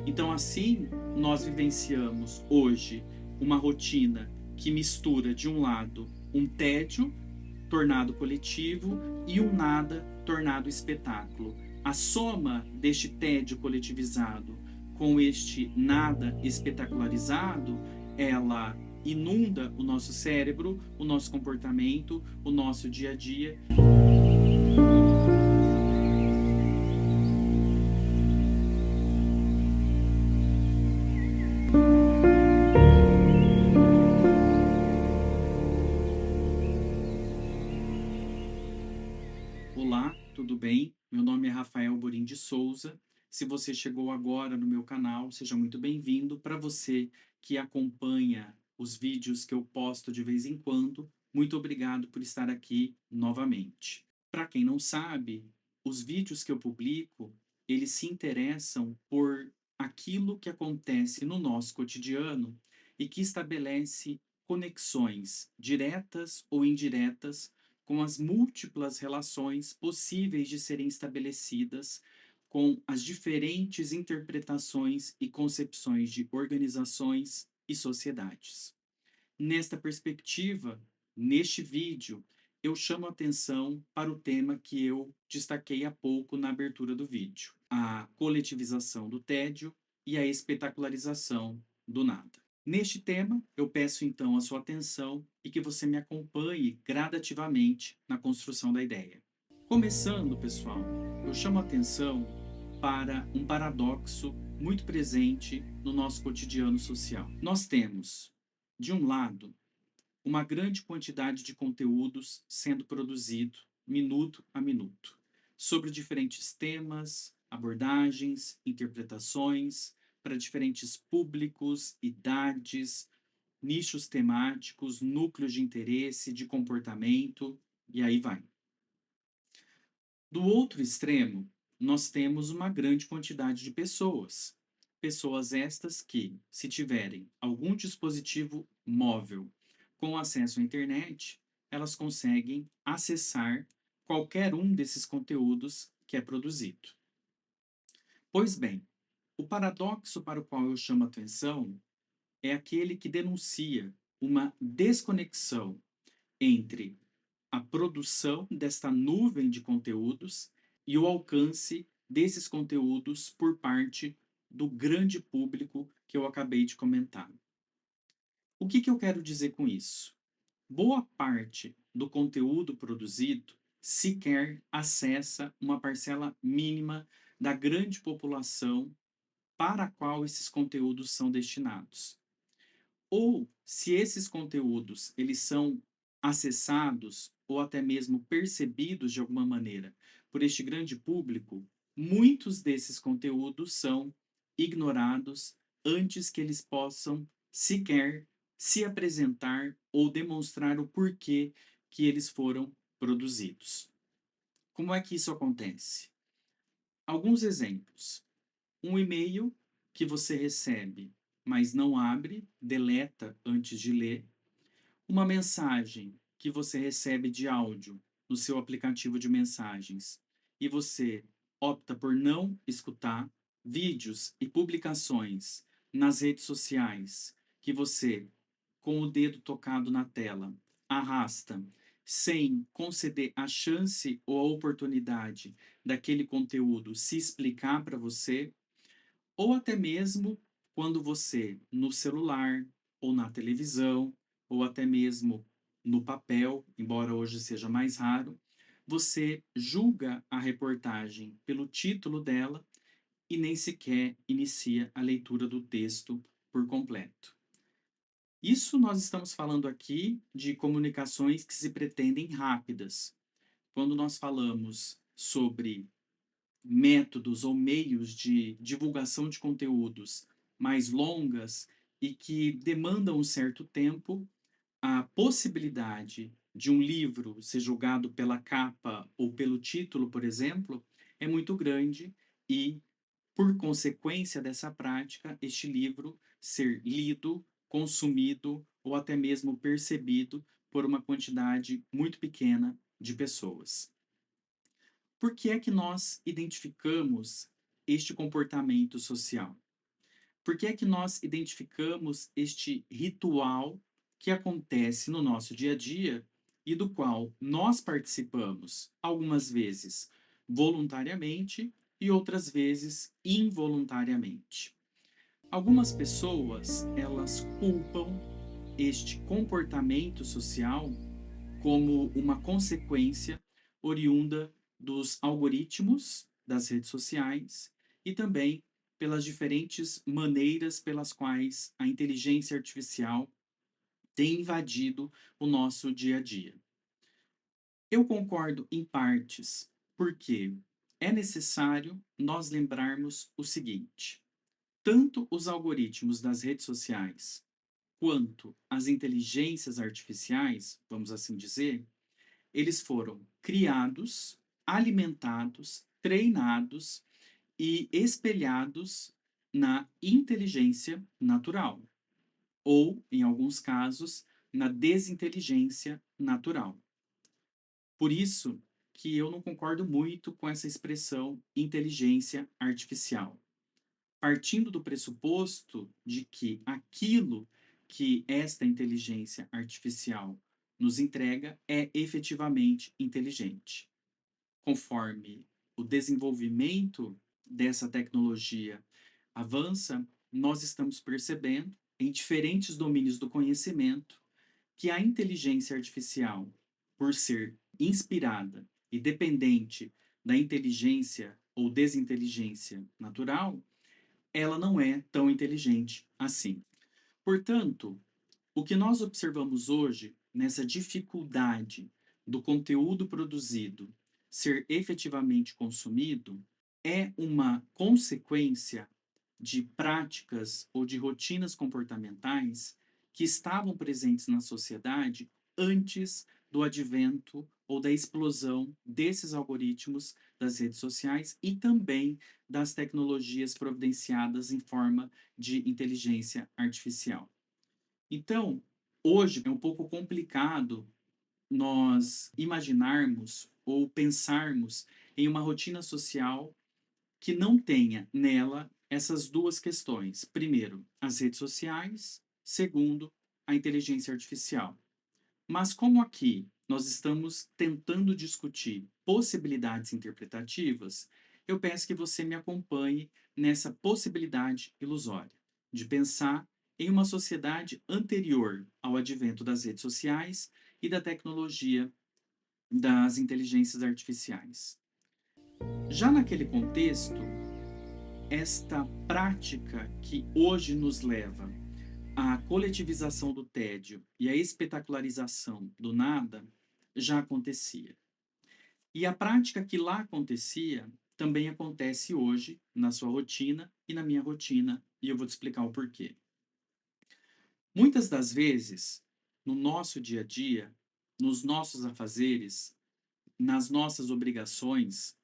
Então, assim, nós vivenciamos hoje uma rotina que mistura, de um lado, um tédio tornado coletivo e um nada tornado espetáculo. A soma deste tédio coletivizado com este nada espetacularizado, ela inunda o nosso cérebro, o nosso comportamento, o nosso dia a dia. Olá, tudo bem? Meu nome é Rafael Borim de Souza. Se você chegou agora no meu canal, seja muito bem-vindo. Para você que acompanha os vídeos que eu posto de vez em quando, muito obrigado por estar aqui novamente. Para quem não sabe, os vídeos que eu publico, eles se interessam por aquilo que acontece no nosso cotidiano e que estabelece conexões diretas ou indiretas com as múltiplas relações possíveis de serem estabelecidas com as diferentes interpretações e concepções de organizações e sociedades. Nesta perspectiva, neste vídeo, eu chamo a atenção para o tema que eu destaquei há pouco na abertura do vídeo: a coletivização do tédio e a espetacularização do nada. Neste tema, eu peço então a sua atenção e que você me acompanhe gradativamente na construção da ideia. Começando, pessoal, eu chamo a atenção para um paradoxo muito presente no nosso cotidiano social. Nós temos, de um lado, uma grande quantidade de conteúdos sendo produzido minuto a minuto, sobre diferentes temas, abordagens, interpretações, para diferentes públicos, idades, nichos temáticos, núcleos de interesse, de comportamento, e aí vai. Do outro extremo, nós temos uma grande quantidade de pessoas. Pessoas estas que, se tiverem algum dispositivo móvel com acesso à internet, elas conseguem acessar qualquer um desses conteúdos que é produzido. Pois bem, o paradoxo para o qual eu chamo a atenção é aquele que denuncia uma desconexão entre a produção desta nuvem de conteúdos e o alcance desses conteúdos por parte do grande público que eu acabei de comentar. O que eu quero dizer com isso? Boa parte do conteúdo produzido sequer acessa uma parcela mínima da grande população para a qual esses conteúdos são destinados. Ou se esses conteúdos eles são acessados ou até mesmo percebidos de alguma maneira por este grande público, muitos desses conteúdos são ignorados antes que eles possam sequer se apresentar ou demonstrar o porquê que eles foram produzidos. Como é que isso acontece? Alguns exemplos. Um e-mail que você recebe, mas não abre, deleta antes de ler. Uma mensagem que você recebe de áudio no seu aplicativo de mensagens e você opta por não escutar. Vídeos e publicações nas redes sociais que você, com o dedo tocado na tela, arrasta sem conceder a chance ou a oportunidade daquele conteúdo se explicar para você, ou até mesmo quando você, no celular, ou na televisão, ou até mesmo no papel, embora hoje seja mais raro, você julga a reportagem pelo título dela e nem sequer inicia a leitura do texto por completo. Isso nós estamos falando aqui de comunicações que se pretendem rápidas. Quando nós falamos sobre métodos ou meios de divulgação de conteúdos mais longas e que demandam um certo tempo, a possibilidade de um livro ser julgado pela capa ou pelo título, por exemplo, é muito grande e, por consequência dessa prática, este livro ser lido, consumido ou até mesmo percebido por uma quantidade muito pequena de pessoas. Por que é que nós identificamos este comportamento social? Por que é que nós identificamos este ritual que acontece no nosso dia a dia e do qual nós participamos, algumas vezes voluntariamente e outras vezes involuntariamente? Algumas pessoas, elas culpam este comportamento social como uma consequência oriunda dos algoritmos das redes sociais e também pelas diferentes maneiras pelas quais a inteligência artificial tem invadido o nosso dia a dia. Eu concordo em partes, porque é necessário nós lembrarmos o seguinte: tanto os algoritmos das redes sociais quanto as inteligências artificiais, vamos assim dizer, eles foram criados, alimentados, treinados e espelhados na inteligência natural, ou, em alguns casos, na desinteligência natural. Por isso que eu não concordo muito com essa expressão inteligência artificial, partindo do pressuposto de que aquilo que esta inteligência artificial nos entrega é efetivamente inteligente. Conforme o desenvolvimento dessa tecnologia avança, nós estamos percebendo, em diferentes domínios do conhecimento, que a inteligência artificial, por ser inspirada e dependente da inteligência ou desinteligência natural, ela não é tão inteligente assim. Portanto, o que nós observamos hoje nessa dificuldade do conteúdo produzido ser efetivamente consumido é uma consequência de práticas ou de rotinas comportamentais que estavam presentes na sociedade antes do advento ou da explosão desses algoritmos das redes sociais e também das tecnologias providenciadas em forma de inteligência artificial. Então, hoje é um pouco complicado nós imaginarmos ou pensarmos em uma rotina social que não tenha nela essas duas questões. Primeiro, as redes sociais. Segundo, a inteligência artificial. Mas como aqui nós estamos tentando discutir possibilidades interpretativas, eu peço que você me acompanhe nessa possibilidade ilusória de pensar em uma sociedade anterior ao advento das redes sociais e da tecnologia das inteligências artificiais. Já naquele contexto, esta prática que hoje nos leva à coletivização do tédio e à espetacularização do nada já acontecia. E a prática que lá acontecia também acontece hoje na sua rotina e na minha rotina, e eu vou te explicar o porquê. Muitas das vezes, no nosso dia a dia, nos nossos afazeres, nas nossas obrigações,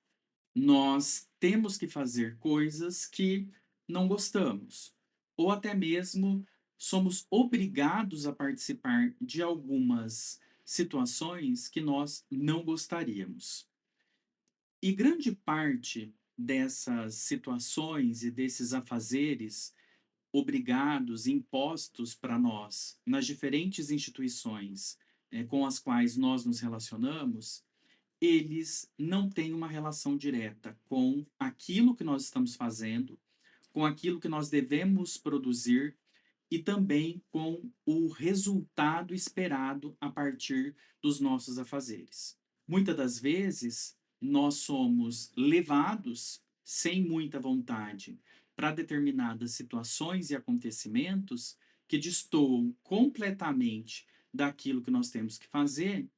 nós temos que fazer coisas que não gostamos, ou até mesmo somos obrigados a participar de algumas situações que nós não gostaríamos. E grande parte dessas situações e desses afazeres obrigados, impostos para nós nas diferentes instituições com as quais nós nos relacionamos, eles não têm uma relação direta com aquilo que nós estamos fazendo, com aquilo que nós devemos produzir e também com o resultado esperado a partir dos nossos afazeres. Muitas das vezes, nós somos levados, sem muita vontade, para determinadas situações e acontecimentos que destoam completamente daquilo que nós temos que fazer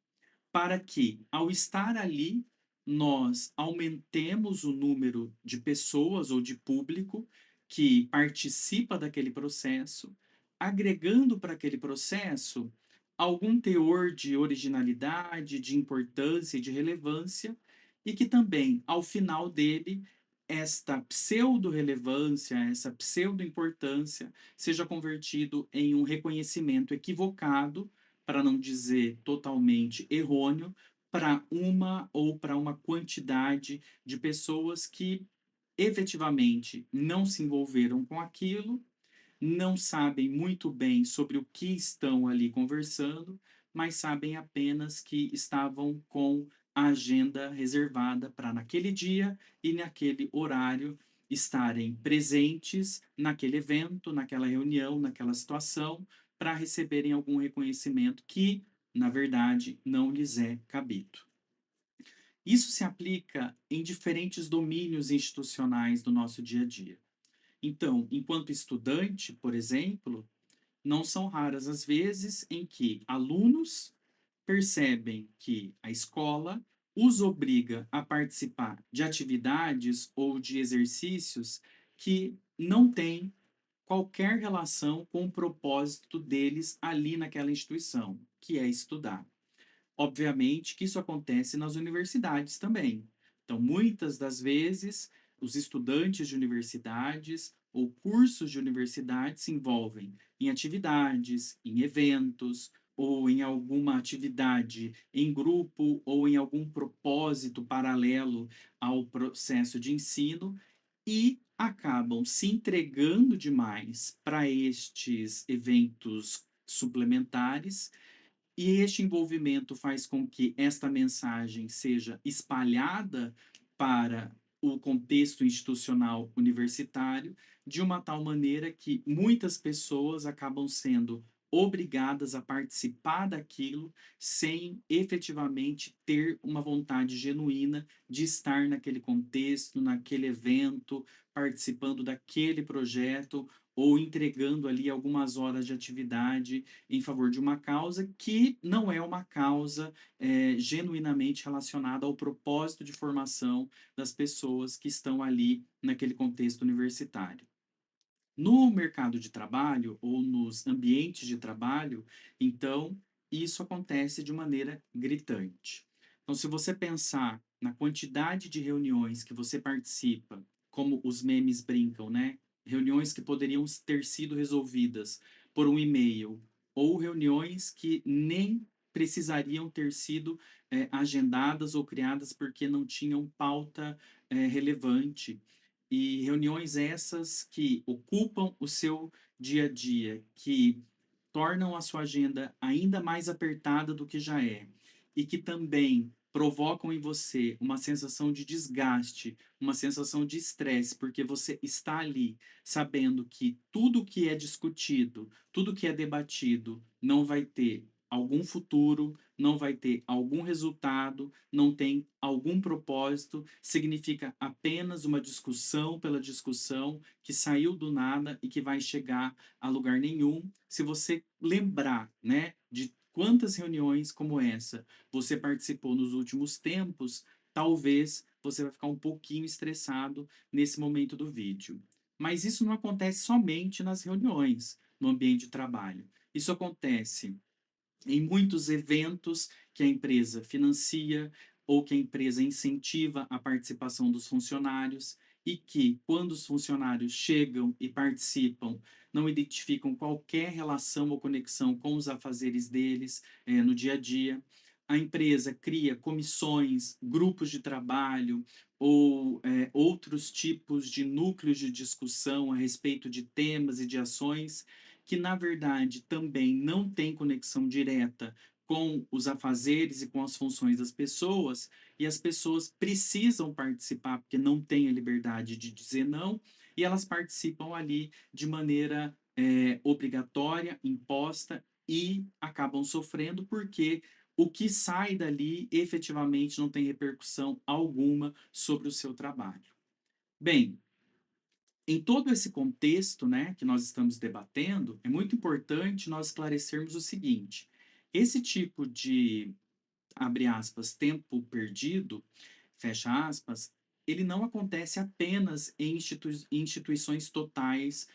para que, ao estar ali, nós aumentemos o número de pessoas ou de público que participa daquele processo, agregando para aquele processo algum teor de originalidade, de importância e de relevância, e que também, ao final dele, esta pseudo-relevância, essa pseudo-importância, seja convertido em um reconhecimento equivocado, para não dizer totalmente errôneo, para uma ou para uma quantidade de pessoas que efetivamente não se envolveram com aquilo não sabem muito bem sobre o que estão ali conversando, mas sabem apenas que estavam com a agenda reservada para naquele dia e naquele horário estarem presentes naquele evento, naquela reunião, naquela situação, para receberem algum reconhecimento que, na verdade, não lhes é cabido. Isso se aplica em diferentes domínios institucionais do nosso dia a dia. Então, enquanto estudante, por exemplo, não são raras as vezes em que alunos percebem que a escola os obriga a participar de atividades ou de exercícios que não têm qualquer relação com o propósito deles ali naquela instituição, que é estudar. Obviamente que isso acontece nas universidades também. Então, muitas das vezes, os estudantes de universidades ou cursos de universidade se envolvem em atividades, em eventos, ou em alguma atividade em grupo, ou em algum propósito paralelo ao processo de ensino, e acabam se entregando demais para estes eventos suplementares, e este envolvimento faz com que esta mensagem seja espalhada para o contexto institucional universitário de uma tal maneira que muitas pessoas acabam sendo obrigadas a participar daquilo sem efetivamente ter uma vontade genuína de estar naquele contexto, naquele evento, participando daquele projeto ou entregando ali algumas horas de atividade em favor de uma causa que não é uma causa genuinamente relacionada ao propósito de formação das pessoas que estão ali naquele contexto universitário. No mercado de trabalho ou nos ambientes de trabalho, então, isso acontece de maneira gritante. Então, se você pensar na quantidade de reuniões que você participa, como os memes brincam, né? Reuniões que poderiam ter sido resolvidas por um e-mail, ou reuniões que nem precisariam ter sido agendadas ou criadas porque não tinham pauta relevante, e reuniões essas que ocupam o seu dia a dia, que tornam a sua agenda ainda mais apertada do que já é, e que também provocam em você uma sensação de desgaste, uma sensação de estresse, porque você está ali sabendo que tudo que é discutido, tudo que é debatido, não vai ter algum futuro, não vai ter algum resultado, não tem algum propósito, significa apenas uma discussão pela discussão que saiu do nada e que vai chegar a lugar nenhum. Se você lembrar, né, de quantas reuniões como essa você participou nos últimos tempos, talvez você vai ficar um pouquinho estressado nesse momento do vídeo. Mas isso não acontece somente nas reuniões, no ambiente de trabalho. Isso acontece em muitos eventos que a empresa financia ou que a empresa incentiva a participação dos funcionários, e que, quando os funcionários chegam e participam, não identificam qualquer relação ou conexão com os afazeres deles no dia a dia. A empresa cria comissões, grupos de trabalho ou outros tipos de núcleos de discussão a respeito de temas e de ações que, na verdade, também não tem conexão direta com os afazeres e com as funções das pessoas, e as pessoas precisam participar porque não têm a liberdade de dizer não, e elas participam ali de maneira obrigatória, imposta, e acabam sofrendo porque o que sai dali efetivamente não tem repercussão alguma sobre o seu trabalho. Bem, em todo esse contexto, né, que nós estamos debatendo, é muito importante nós esclarecermos o seguinte: esse tipo de, abre aspas, tempo perdido, fecha aspas, ele não acontece apenas em instituições totais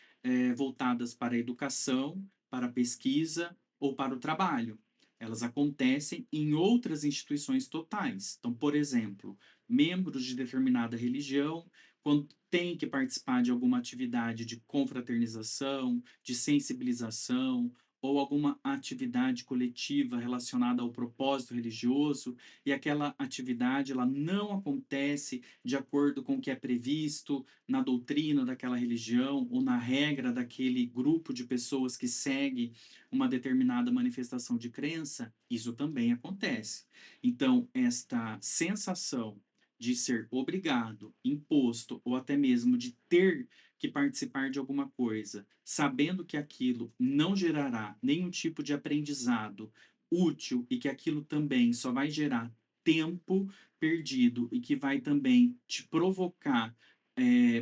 voltadas para a educação, para a pesquisa ou para o trabalho. Elas acontecem em outras instituições totais. Então, por exemplo, membros de determinada religião, quando têm que participar de alguma atividade de confraternização, de sensibilização ou alguma atividade coletiva relacionada ao propósito religioso, e aquela atividade ela não acontece de acordo com o que é previsto na doutrina daquela religião ou na regra daquele grupo de pessoas que segue uma determinada manifestação de crença, isso também acontece. Então, esta sensação de ser obrigado, imposto ou até mesmo de ter que participar de alguma coisa, sabendo que aquilo não gerará nenhum tipo de aprendizado útil e que aquilo também só vai gerar tempo perdido e que vai também te provocar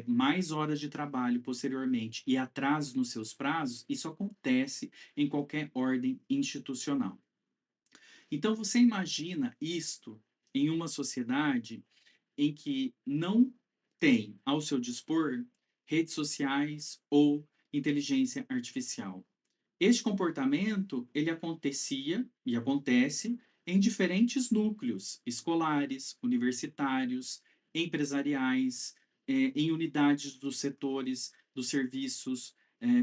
mais horas de trabalho posteriormente e atrasos nos seus prazos, isso acontece em qualquer ordem institucional. Então, você imagina isto em uma sociedade em que não tem ao seu dispor redes sociais ou inteligência artificial. Este comportamento, ele acontecia e acontece em diferentes núcleos escolares, universitários, empresariais, em unidades dos setores dos serviços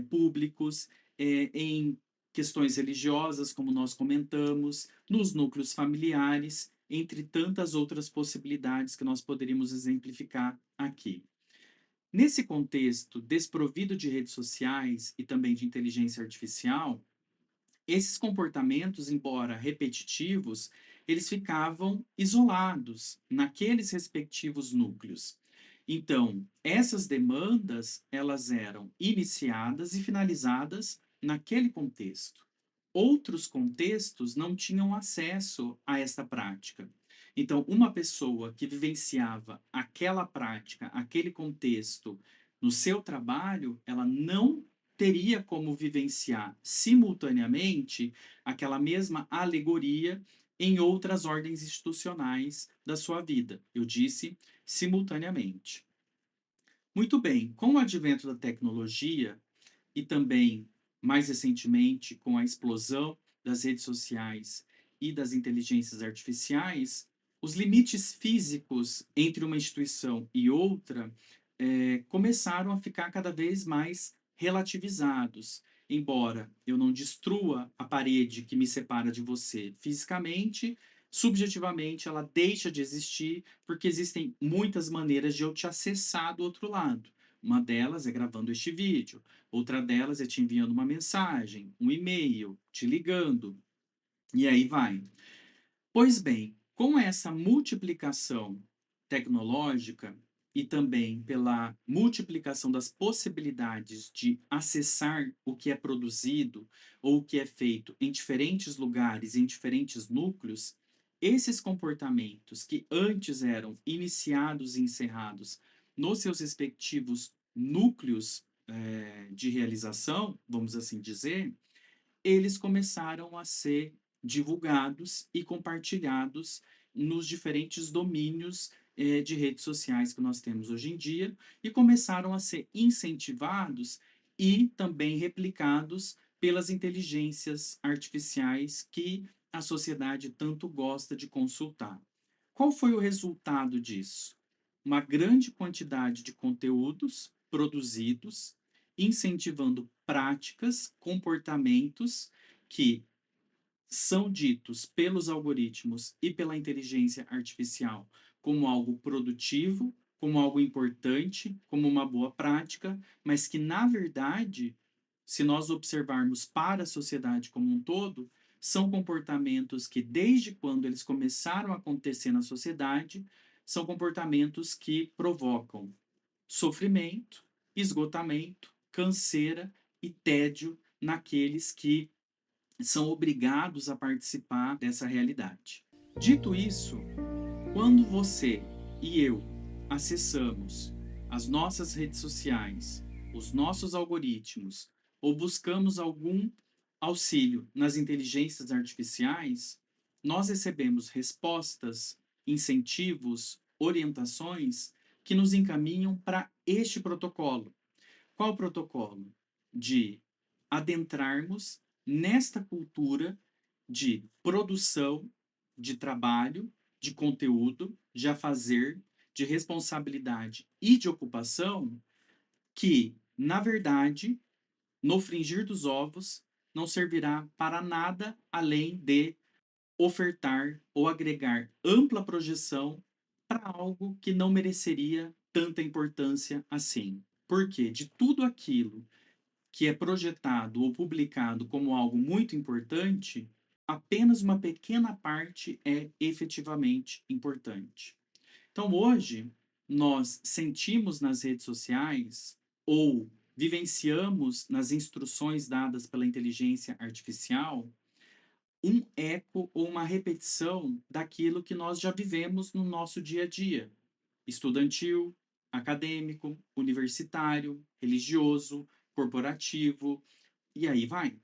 públicos, em questões religiosas, como nós comentamos, nos núcleos familiares, entre tantas outras possibilidades que nós poderíamos exemplificar aqui. Nesse contexto desprovido de redes sociais e também de inteligência artificial, esses comportamentos, embora repetitivos, eles ficavam isolados naqueles respectivos núcleos. Então, essas demandas, elas eram iniciadas e finalizadas naquele contexto. Outros contextos não tinham acesso a esta prática. Então, uma pessoa que vivenciava aquela prática, aquele contexto no seu trabalho, ela não teria como vivenciar simultaneamente aquela mesma alegoria em outras ordens institucionais da sua vida. Eu disse simultaneamente. Muito bem, com o advento da tecnologia e também, mais recentemente, com a explosão das redes sociais e das inteligências artificiais, os limites físicos entre uma instituição e outra começaram a ficar cada vez mais relativizados. Embora eu não destrua a parede que me separa de você fisicamente, subjetivamente ela deixa de existir porque existem muitas maneiras de eu te acessar do outro lado. Uma delas é gravando este vídeo, outra delas é te enviando uma mensagem, um e-mail, te ligando, e aí vai. Pois bem, com essa multiplicação tecnológica e também pela multiplicação das possibilidades de acessar o que é produzido ou o que é feito em diferentes lugares, em diferentes núcleos, esses comportamentos que antes eram iniciados e encerrados nos seus respectivos núcleos de realização, vamos assim dizer, eles começaram a ser divulgados e compartilhados nos diferentes domínios de redes sociais que nós temos hoje em dia e começaram a ser incentivados e também replicados pelas inteligências artificiais que a sociedade tanto gosta de consultar. Qual foi o resultado disso? Uma grande quantidade de conteúdos produzidos, incentivando práticas, comportamentos que são ditos pelos algoritmos e pela inteligência artificial como algo produtivo, como algo importante, como uma boa prática, mas que, na verdade, se nós observarmos para a sociedade como um todo, são comportamentos que, desde quando eles começaram a acontecer na sociedade, são comportamentos que provocam sofrimento, esgotamento, canseira e tédio naqueles que são obrigados a participar dessa realidade. Dito isso, quando você e eu acessamos as nossas redes sociais, os nossos algoritmos, ou buscamos algum auxílio nas inteligências artificiais, nós recebemos respostas, incentivos, orientações que nos encaminham para este protocolo. Qual o protocolo? De adentrarmos nesta cultura de produção, de trabalho, de conteúdo, de afazer, de responsabilidade e de ocupação, que, na verdade, no fringir dos ovos, não servirá para nada além de ofertar ou agregar ampla projeção para algo que não mereceria tanta importância assim. Porque de tudo aquilo que é projetado ou publicado como algo muito importante, apenas uma pequena parte é efetivamente importante. Então, hoje, nós sentimos nas redes sociais ou vivenciamos nas instruções dadas pela inteligência artificial um eco ou uma repetição daquilo que nós já vivemos no nosso dia a dia, estudantil, acadêmico, universitário, religioso, corporativo, e aí vai.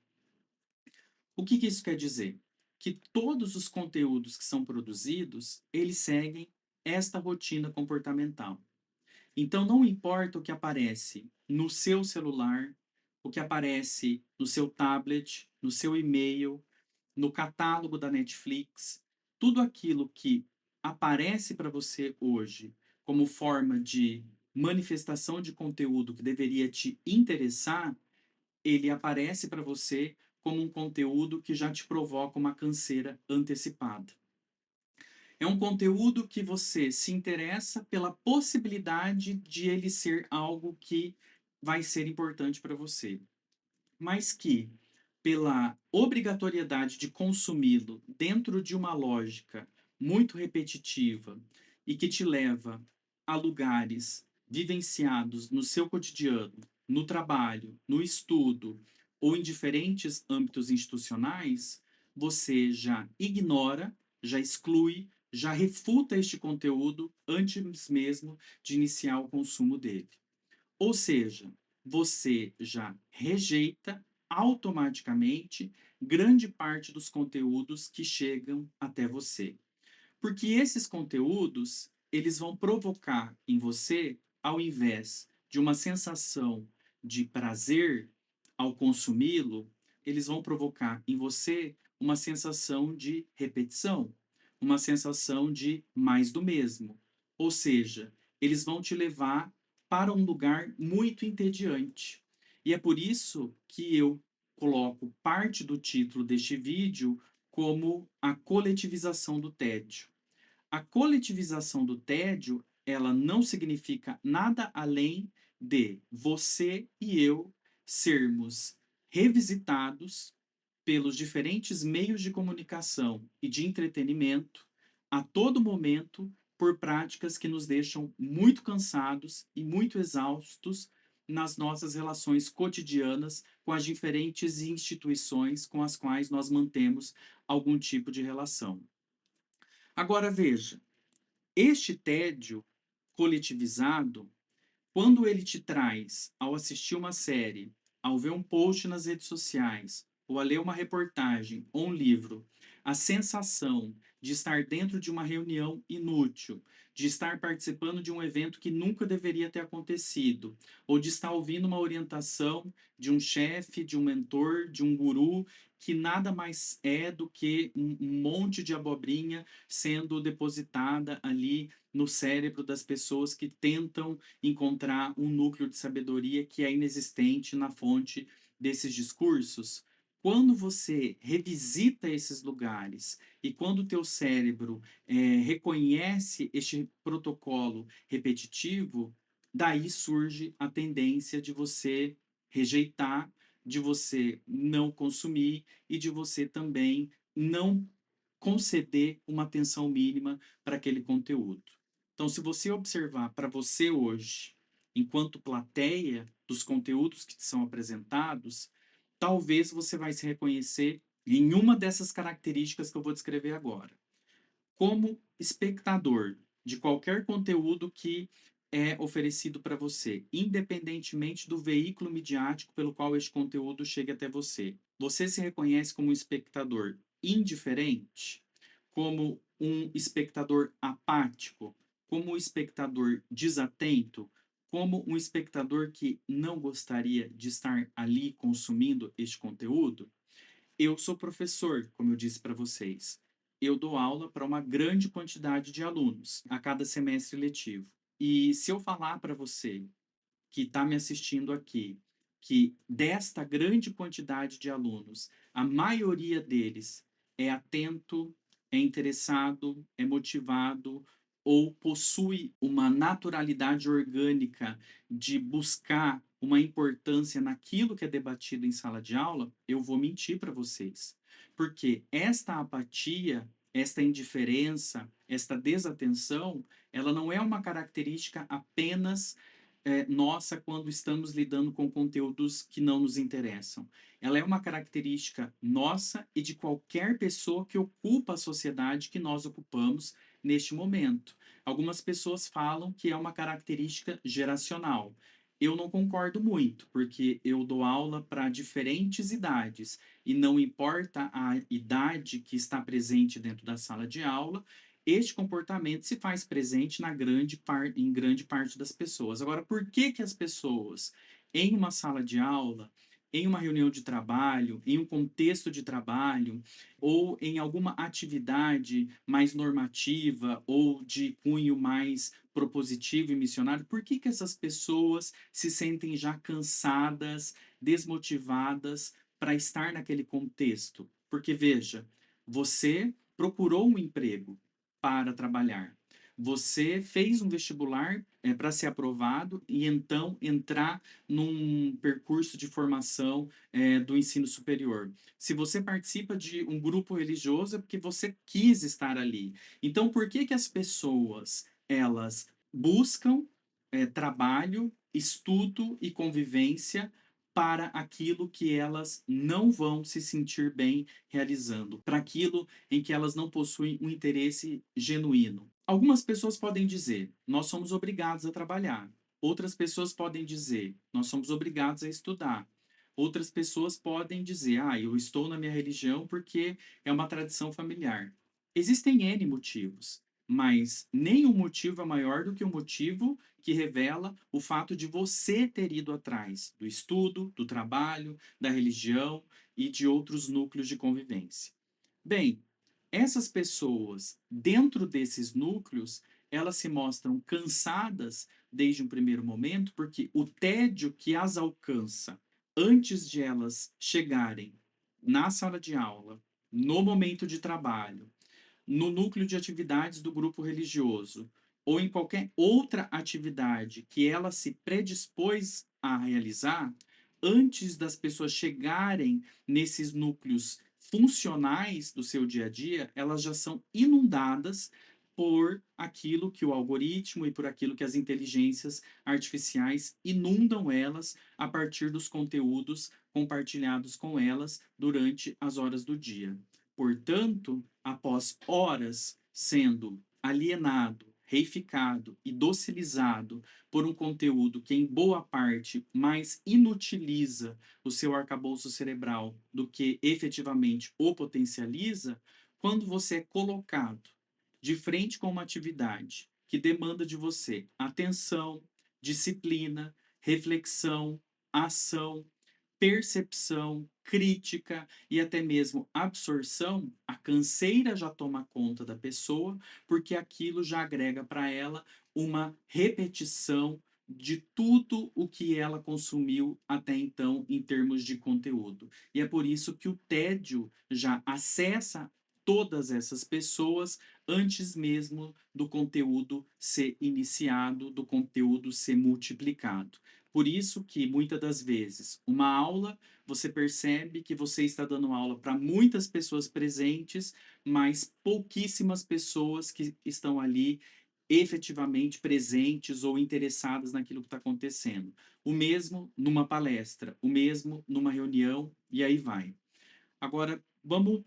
O que isso quer dizer? Que todos os conteúdos que são produzidos, eles seguem esta rotina comportamental. Então, não importa o que aparece no seu celular, o que aparece no seu tablet, no seu e-mail, no catálogo da Netflix, tudo aquilo que aparece para você hoje como forma de manifestação de conteúdo que deveria te interessar, ele aparece para você como um conteúdo que já te provoca uma canseira antecipada. É um conteúdo que você se interessa pela possibilidade de ele ser algo que vai ser importante para você, mas que, pela obrigatoriedade de consumi-lo dentro de uma lógica muito repetitiva e que te leva a lugares vivenciados no seu cotidiano, no trabalho, no estudo ou em diferentes âmbitos institucionais, você já ignora, já exclui, já refuta este conteúdo antes mesmo de iniciar o consumo dele. Ou seja, você já rejeita automaticamente grande parte dos conteúdos que chegam até você. Porque esses conteúdos, eles vão provocar em você, ao invés de uma sensação de prazer ao consumi-lo, eles vão provocar em você uma sensação de repetição, uma sensação de mais do mesmo. Ou seja, eles vão te levar para um lugar muito entediante. E é por isso que eu coloco parte do título deste vídeo como a coletivização do tédio. A coletivização do tédio, ela não significa nada além de você e eu sermos revisitados pelos diferentes meios de comunicação e de entretenimento a todo momento por práticas que nos deixam muito cansados e muito exaustos nas nossas relações cotidianas com as diferentes instituições com as quais nós mantemos algum tipo de relação. Agora veja, este tédio coletivizado, quando ele te traz, ao assistir uma série, ao ver um post nas redes sociais, ou a ler uma reportagem ou um livro, a sensação de estar dentro de uma reunião inútil, de estar participando de um evento que nunca deveria ter acontecido, ou de estar ouvindo uma orientação de um chefe, de um mentor, de um guru, que nada mais é do que um monte de abobrinha sendo depositada ali no cérebro das pessoas que tentam encontrar um núcleo de sabedoria que é inexistente na fonte desses discursos. Quando você revisita esses lugares e quando o teu cérebro reconhece este protocolo repetitivo, daí surge a tendência de você rejeitar, de você não consumir e de você também não conceder uma atenção mínima para aquele conteúdo. Então, se você observar para você hoje, enquanto plateia dos conteúdos que te são apresentados, talvez você vai se reconhecer em uma dessas características que eu vou descrever agora. Como espectador de qualquer conteúdo que é oferecido para você, independentemente do veículo midiático pelo qual este conteúdo chega até você. Você se reconhece como um espectador indiferente? Como um espectador apático? Como um espectador desatento? Como um espectador que não gostaria de estar ali consumindo este conteúdo? Eu sou professor, como eu disse para vocês. Eu dou aula para uma grande quantidade de alunos a cada semestre letivo. E se eu falar para você que está me assistindo aqui que desta grande quantidade de alunos, a maioria deles é atento, é interessado, é motivado ou possui uma naturalidade orgânica de buscar uma importância naquilo que é debatido em sala de aula, eu vou mentir para vocês. Porque esta apatia, esta indiferença, esta desatenção, ela não é uma característica apenas nossa quando estamos lidando com conteúdos que não nos interessam. Ela é uma característica nossa e de qualquer pessoa que ocupa a sociedade que nós ocupamos neste momento. Algumas pessoas falam que é uma característica geracional. Eu não concordo muito, porque eu dou aula para diferentes idades e não importa a idade que está presente dentro da sala de aula, este comportamento se faz presente em grande parte das pessoas. Agora, por que que as pessoas, em uma sala de aula, em uma reunião de trabalho, em um contexto de trabalho, ou em alguma atividade mais normativa ou de cunho mais propositivo e missionário, por que que essas pessoas se sentem já cansadas, desmotivadas para estar naquele contexto? Porque veja, você procurou um emprego para trabalhar. Você fez um vestibular para ser aprovado e então entrar num percurso de formação do ensino superior. Se você participa de um grupo religioso é porque você quis estar ali. Então, por que que as pessoas elas buscam trabalho, estudo e convivência para aquilo que elas não vão se sentir bem realizando, para aquilo em que elas não possuem um interesse genuíno? Algumas pessoas podem dizer, nós somos obrigados a trabalhar. Outras pessoas podem dizer, nós somos obrigados a estudar. Outras pessoas podem dizer, eu estou na minha religião porque é uma tradição familiar. Existem N motivos, mas nenhum motivo é maior do que o motivo que revela o fato de você ter ido atrás do estudo, do trabalho, da religião e de outros núcleos de convivência. Bem, essas pessoas, dentro desses núcleos, elas se mostram cansadas desde um primeiro momento, porque o tédio que as alcança antes de elas chegarem na sala de aula, no momento de trabalho, no núcleo de atividades do grupo religioso ou em qualquer outra atividade que ela se predispôs a realizar, antes das pessoas chegarem nesses núcleos funcionais do seu dia a dia, elas já são inundadas por aquilo que o algoritmo e por aquilo que as inteligências artificiais inundam elas a partir dos conteúdos compartilhados com elas durante as horas do dia. Portanto, após horas sendo alienado, reificado e docilizado por um conteúdo que, em boa parte, mais inutiliza o seu arcabouço cerebral do que efetivamente o potencializa, quando você é colocado de frente com uma atividade que demanda de você atenção, disciplina, reflexão, ação, percepção, crítica e até mesmo absorção, a canseira já toma conta da pessoa, porque aquilo já agrega para ela uma repetição de tudo o que ela consumiu até então em termos de conteúdo. E é por isso que o tédio já acessa todas essas pessoas antes mesmo do conteúdo ser iniciado, do conteúdo ser multiplicado. Por isso que muitas das vezes uma aula você percebe que você está dando aula para muitas pessoas presentes, mas pouquíssimas pessoas que estão ali efetivamente presentes ou interessadas naquilo que está acontecendo. O mesmo numa palestra, o mesmo numa reunião e aí vai. Agora, vamos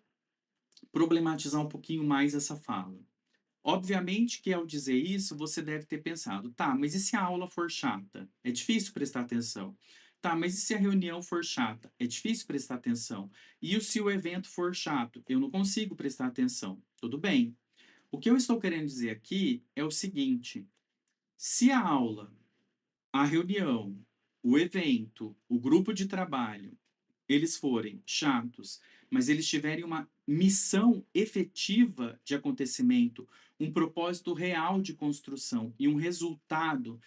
problematizar um pouquinho mais essa fala. Obviamente que ao dizer isso, você deve ter pensado, tá, mas e se a aula for chata? É difícil prestar atenção. Tá, mas e se a reunião for chata? É difícil prestar atenção. E se o evento for chato? Eu não consigo prestar atenção. Tudo bem. O que eu estou querendo dizer aqui é o seguinte: se a aula, a reunião, o evento, o grupo de trabalho, eles forem chatos, mas eles tiverem uma missão efetiva de acontecimento, um propósito real de construção e um resultado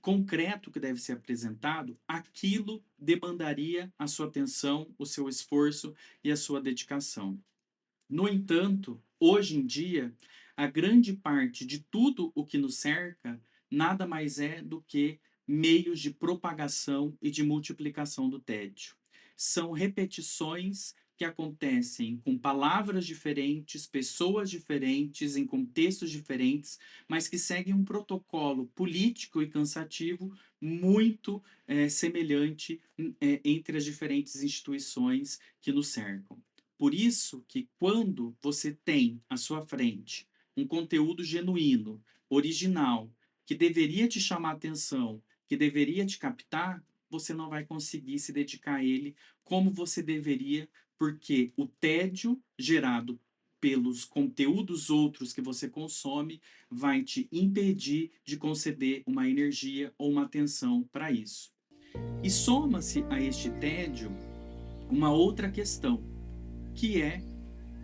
concreto que deve ser apresentado, aquilo demandaria a sua atenção, o seu esforço e a sua dedicação. No entanto, hoje em dia, a grande parte de tudo o que nos cerca nada mais é do que meios de propagação e de multiplicação do tédio. São repetições que acontecem com palavras diferentes, pessoas diferentes, em contextos diferentes, mas que seguem um protocolo político e cansativo muito semelhante entre as diferentes instituições que nos cercam. Por isso que quando você tem à sua frente um conteúdo genuíno, original, que deveria te chamar a atenção, que deveria te captar, você não vai conseguir se dedicar a ele como você deveria, porque o tédio gerado pelos conteúdos outros que você consome vai te impedir de conceder uma energia ou uma atenção para isso. E soma-se a este tédio uma outra questão, que é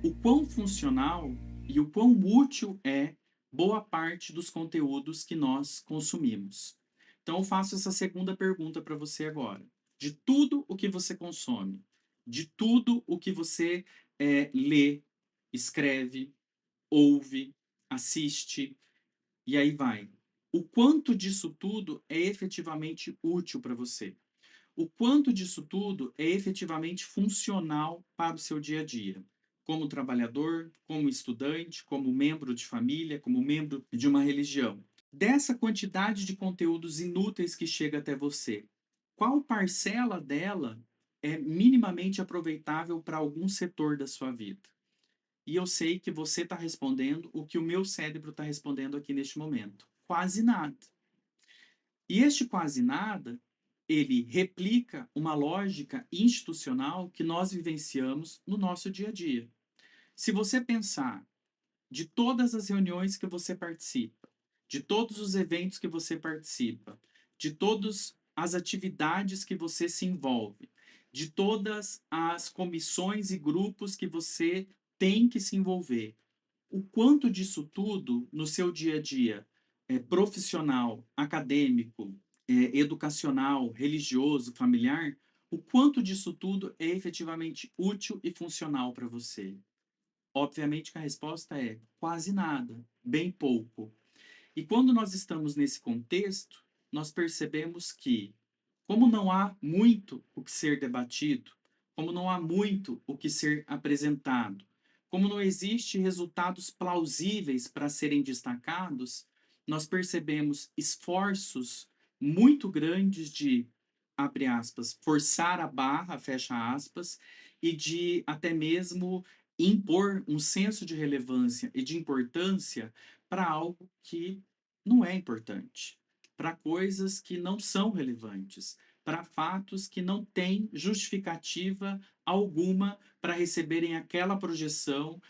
o quão funcional e o quão útil é boa parte dos conteúdos que nós consumimos. Então, eu faço essa segunda pergunta para você agora. De tudo o que você consome, de tudo o que você lê, escreve, ouve, assiste, e aí vai. O quanto disso tudo é efetivamente útil para você? O quanto disso tudo é efetivamente funcional para o seu dia a dia, como trabalhador, como estudante, como membro de família, como membro de uma religião. Dessa quantidade de conteúdos inúteis que chega até você, qual parcela dela é minimamente aproveitável para algum setor da sua vida? E eu sei que você está respondendo o que o meu cérebro está respondendo aqui neste momento: quase nada. E este quase nada, ele replica uma lógica institucional que nós vivenciamos no nosso dia a dia. Se você pensar de todas as reuniões que você participa, de todos os eventos que você participa, de todas as atividades que você se envolve, de todas as comissões e grupos que você tem que se envolver, o quanto disso tudo no seu dia a dia profissional, acadêmico, educacional, religioso, familiar, o quanto disso tudo é efetivamente útil e funcional para você? Obviamente que a resposta é quase nada, bem pouco. E quando nós estamos nesse contexto, nós percebemos que, como não há muito o que ser debatido, como não há muito o que ser apresentado, como não existe resultados plausíveis para serem destacados, nós percebemos esforços muito grandes de, abre aspas, forçar a barra, fecha aspas, e de até mesmo impor um senso de relevância e de importância para algo que não é importante, para coisas que não são relevantes, para fatos que não têm justificativa alguma para receberem aquela projeção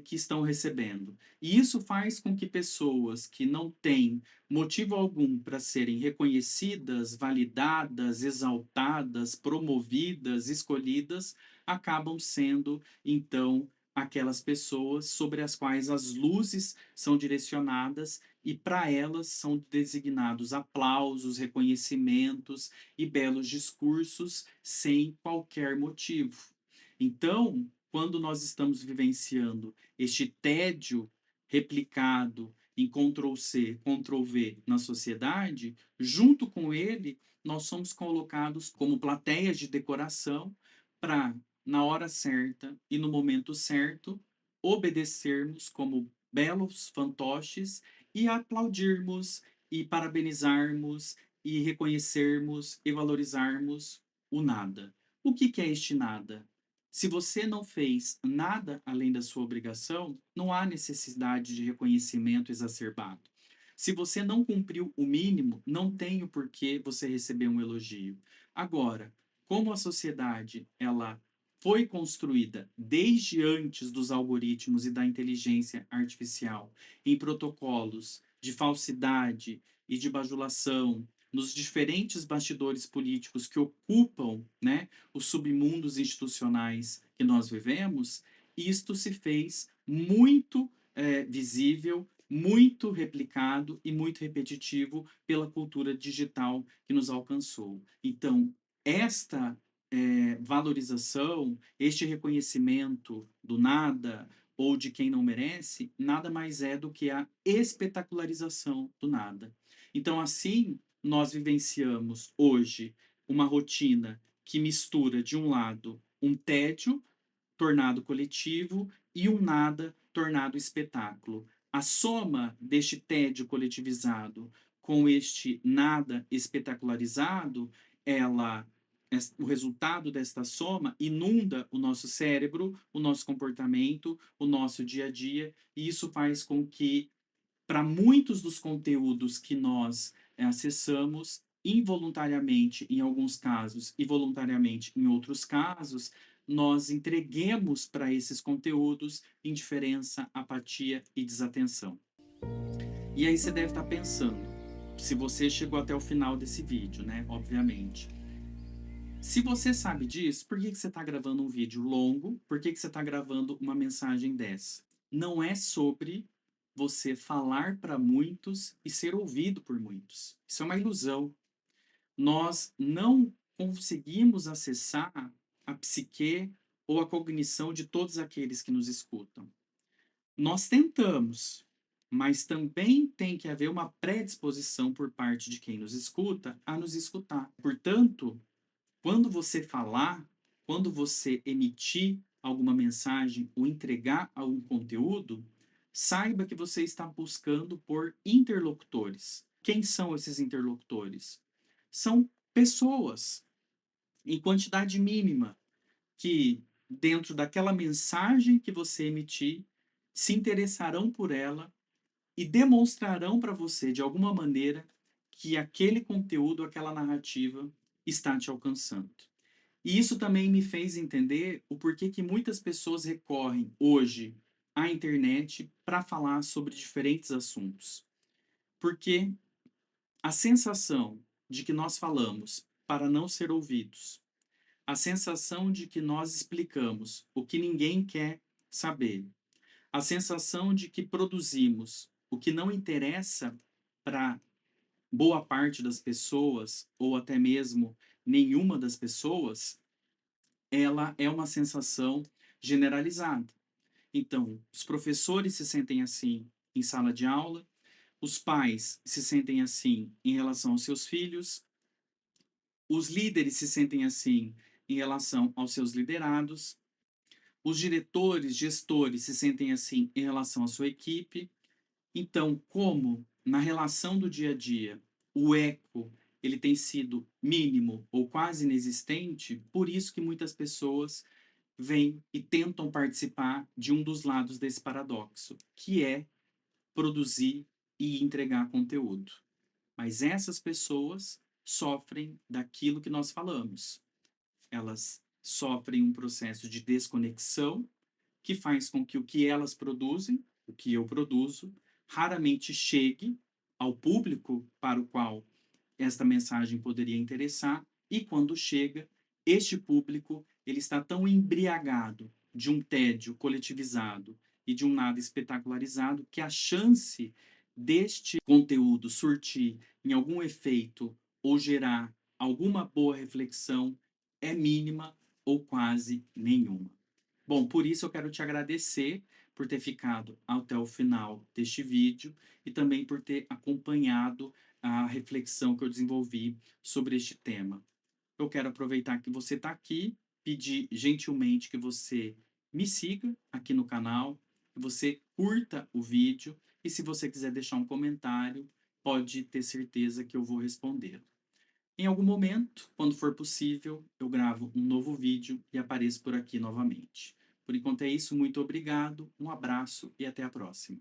que estão recebendo. E isso faz com que pessoas que não têm motivo algum para serem reconhecidas, validadas, exaltadas, promovidas, escolhidas, acabam sendo, então, aquelas pessoas sobre as quais as luzes são direcionadas e para elas são designados aplausos, reconhecimentos e belos discursos sem qualquer motivo. Então, quando nós estamos vivenciando este tédio replicado em Ctrl+C, Ctrl+V na sociedade, junto com ele, nós somos colocados como plateias de decoração para, na hora certa e no momento certo, obedecermos como belos fantoches e aplaudirmos e parabenizarmos e reconhecermos e valorizarmos o nada. O que é este nada? Se você não fez nada além da sua obrigação, não há necessidade de reconhecimento exacerbado. Se você não cumpriu o mínimo, não tem o porquê você receber um elogio. Agora, como a sociedade ela foi construída desde antes dos algoritmos e da inteligência artificial em protocolos de falsidade e de bajulação, nos diferentes bastidores políticos que ocupam, né, os submundos institucionais que nós vivemos, isto se fez muito visível, muito replicado e muito repetitivo pela cultura digital que nos alcançou. Então, esta valorização, este reconhecimento do nada ou de quem não merece, nada mais é do que a espetacularização do nada. Então, assim, nós vivenciamos hoje uma rotina que mistura, de um lado, um tédio tornado coletivo e um nada tornado espetáculo. A soma deste tédio coletivizado com este nada espetacularizado, ela o resultado desta soma inunda o nosso cérebro, o nosso comportamento, o nosso dia a dia, e isso faz com que, para muitos dos conteúdos que nós acessamos, involuntariamente em alguns casos e voluntariamente em outros casos, nós entreguemos para esses conteúdos indiferença, apatia e desatenção. E aí você deve estar pensando, se você chegou até o final desse vídeo, né? Obviamente. Se você sabe disso, por que você está gravando um vídeo longo? Por que você está gravando uma mensagem dessa? Não é sobre você falar para muitos e ser ouvido por muitos. Isso é uma ilusão. Nós não conseguimos acessar a psique ou a cognição de todos aqueles que nos escutam. Nós tentamos, mas também tem que haver uma predisposição por parte de quem nos escuta a nos escutar. Portanto, quando você falar, quando você emitir alguma mensagem ou entregar algum conteúdo, saiba que você está buscando por interlocutores. Quem são esses interlocutores? São pessoas em quantidade mínima que, dentro daquela mensagem que você emitir, se interessarão por ela e demonstrarão para você, de alguma maneira, que aquele conteúdo, aquela narrativa está te alcançando. E isso também me fez entender o porquê que muitas pessoas recorrem hoje à internet para falar sobre diferentes assuntos. Porque a sensação de que nós falamos para não ser ouvidos, a sensação de que nós explicamos o que ninguém quer saber, a sensação de que produzimos o que não interessa para boa parte das pessoas, ou até mesmo nenhuma das pessoas, ela é uma sensação generalizada. Então, os professores se sentem assim em sala de aula, os pais se sentem assim em relação aos seus filhos, os líderes se sentem assim em relação aos seus liderados, os diretores, gestores se sentem assim em relação à sua equipe. Então, como na relação do dia a dia o eco ele tem sido mínimo ou quase inexistente, por isso que muitas pessoas vêm e tentam participar de um dos lados desse paradoxo, que é produzir e entregar conteúdo. Mas essas pessoas sofrem daquilo que nós falamos. Elas sofrem um processo de desconexão que faz com que o que elas produzem, o que eu produzo, raramente chegue ao público para o qual esta mensagem poderia interessar, e quando chega, este público ele está tão embriagado de um tédio coletivizado e de um nada espetacularizado que a chance deste conteúdo surtir em algum efeito ou gerar alguma boa reflexão é mínima ou quase nenhuma. Bom, por isso eu quero te agradecer por ter ficado até o final deste vídeo e também por ter acompanhado a reflexão que eu desenvolvi sobre este tema. Eu quero aproveitar que você está aqui, pedir gentilmente que você me siga aqui no canal, que você curta o vídeo e se você quiser deixar um comentário, pode ter certeza que eu vou responder. Em algum momento, quando for possível, eu gravo um novo vídeo e apareço por aqui novamente. Por enquanto é isso, muito obrigado, um abraço e até a próxima.